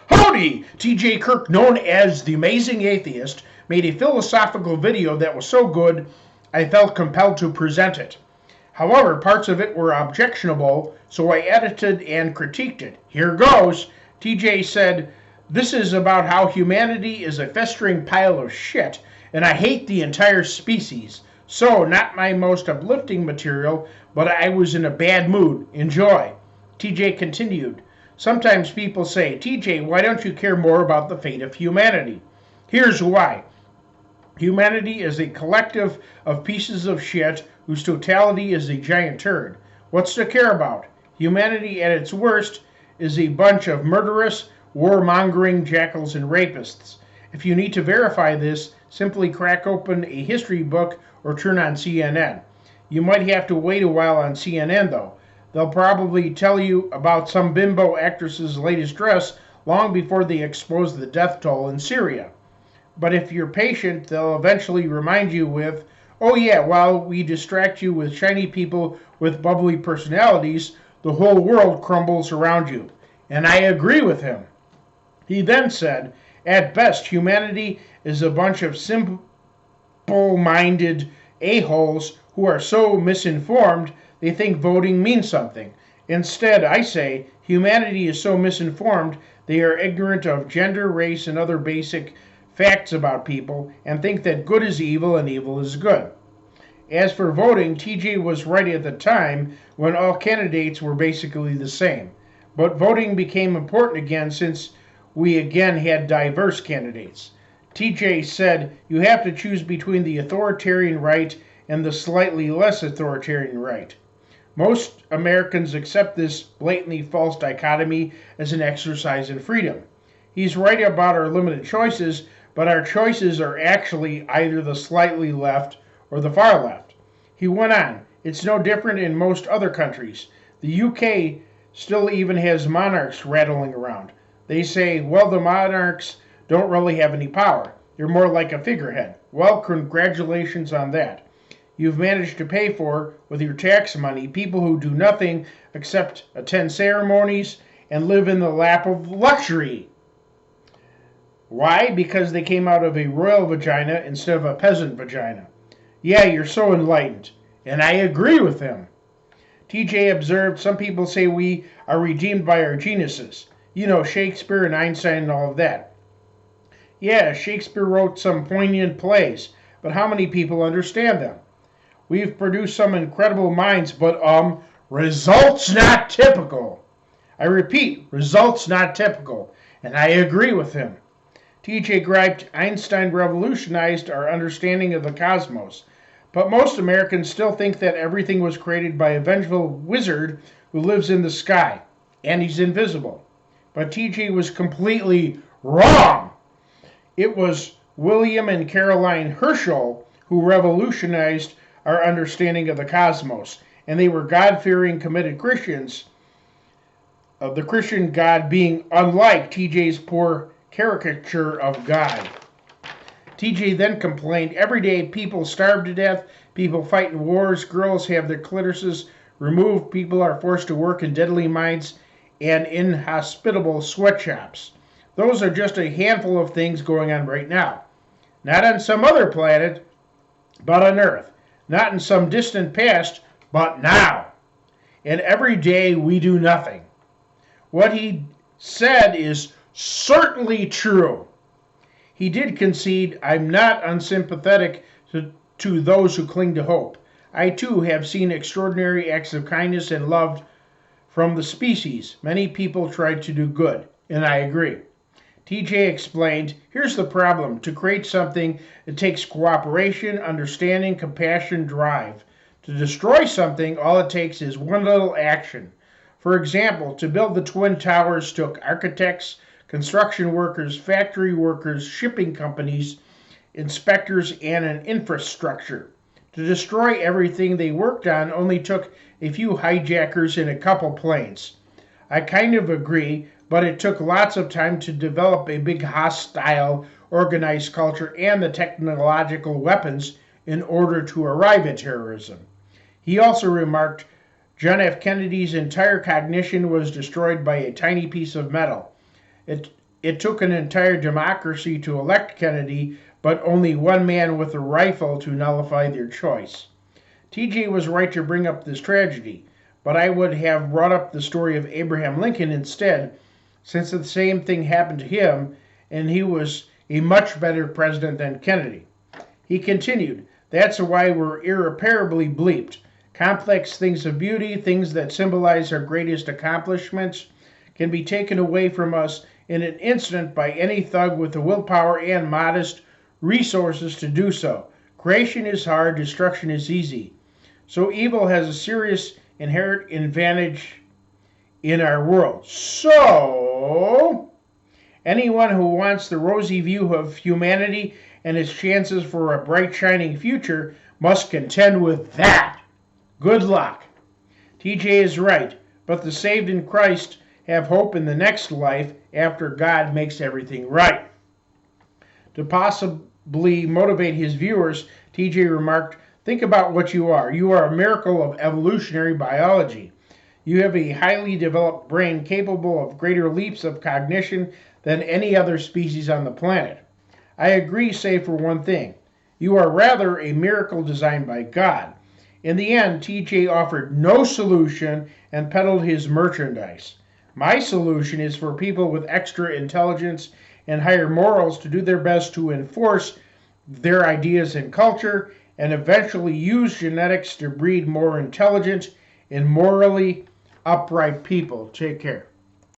Howdy! TJ Kirk, known as the Amazing Atheist, made a philosophical video that was so good I felt compelled to present it. However, parts of it were objectionable, so I edited and critiqued it. Here goes. TJ said, "This is about how humanity is a festering pile of shit, and I hate the entire species. So, not my most uplifting material, but I was in a bad mood. Enjoy." TJ continued, "Sometimes people say, TJ, why don't you care more about the fate of humanity? Here's why. Humanity is a collective of pieces of shit whose totality is a giant turd. What's to care about? Humanity at its worst is a bunch of murderous, warmongering jackals and rapists. If you need to verify this, simply crack open a history book or turn on CNN. You might have to wait a while on CNN though. They'll probably tell you about some bimbo actress's latest dress long before they expose the death toll in Syria. But if you're patient, they'll eventually remind you with, oh yeah, while we distract you with shiny people with bubbly personalities, the whole world crumbles around you." And I agree with him. He then said, at best, humanity is a bunch of simple-minded a-holes who are so misinformed they think voting means something. Instead, I say, humanity is so misinformed they are ignorant of gender, race, and other basic facts about people and think that good is evil and evil is good. As for voting, TJ was right at the time when all candidates were basically the same. But voting became important again since we again had diverse candidates. TJ said you have to choose between the authoritarian right and the slightly less authoritarian right. Most Americans accept this blatantly false dichotomy as an exercise in freedom. He's right about our limited choices, but our choices are actually either the slightly left or the far left. He went on, it's no different in most other countries. The UK still even has monarchs rattling around. They say, well, the monarchs don't really have any power. They're more like a figurehead. Well, congratulations on that. You've managed to pay for, with your tax money, people who do nothing except attend ceremonies and live in the lap of luxury. Why? Because they came out of a royal vagina instead of a peasant vagina. Yeah, you're so enlightened. And I agree with him. TJ observed, some people say we are redeemed by our geniuses. You know, Shakespeare and Einstein and all of that. Yeah, Shakespeare wrote some poignant plays, but how many people understand them? We've produced some incredible minds, but results not typical. I repeat, results not typical. And I agree with him. TJ griped, Einstein revolutionized our understanding of the cosmos. But most Americans still think that everything was created by a vengeful wizard who lives in the sky, and he's invisible. But TJ was completely wrong. It was William and Caroline Herschel who revolutionized our understanding of the cosmos, and they were God-fearing, committed Christians, of the Christian God being unlike TJ's poor caricature of God. TJ then complained, every day people starve to death, people fight in wars, girls have their clitorises removed, people are forced to work in deadly mines and inhospitable sweatshops. Those are just a handful of things going on right now. Not on some other planet, but on Earth. Not in some distant past, but now. And every day we do nothing. What he said is certainly true. He did concede, I'm not unsympathetic to those who cling to hope. I too have seen extraordinary acts of kindness and love from the species. Many people tried to do good, and I agree. TJ explained, here's the problem. To create something, it takes cooperation, understanding, compassion, drive. To destroy something, all it takes is one little action. For example, to build the Twin Towers took architects, construction workers, factory workers, shipping companies, inspectors, and an infrastructure. To destroy everything they worked on only took a few hijackers and a couple planes. I kind of agree, but it took lots of time to develop a big hostile, organized culture and the technological weapons in order to arrive at terrorism. He also remarked, John F. Kennedy's entire cognition was destroyed by a tiny piece of metal. It it took an entire democracy to elect Kennedy, but only one man with a rifle to nullify their choice. TJ was right to bring up this tragedy, but I would have brought up the story of Abraham Lincoln instead, since the same thing happened to him, and he was a much better president than Kennedy. He continued, that's why we're irreparably bleeped. Complex things of beauty, things that symbolize our greatest accomplishments, can be taken away from us in an instant by any thug with the willpower and modest resources to do so. Creation is hard, destruction is easy. So evil has a serious inherent advantage in our world. So, anyone who wants the rosy view of humanity and its chances for a bright, shining future must contend with that. Good luck. TJ is right, but the saved in Christ have hope in the next life after God makes everything right. To possibly motivate his viewers, TJ remarked, think about what you are. You are a miracle of evolutionary biology. You have a highly developed brain capable of greater leaps of cognition than any other species on the planet. I agree, save for one thing. You are rather a miracle designed by God. In the end, TJ offered no solution and peddled his merchandise. My solution is for people with extra intelligence and higher morals to do their best to enforce their ideas and culture and eventually use genetics to breed more intelligent and morally upright people. Take care.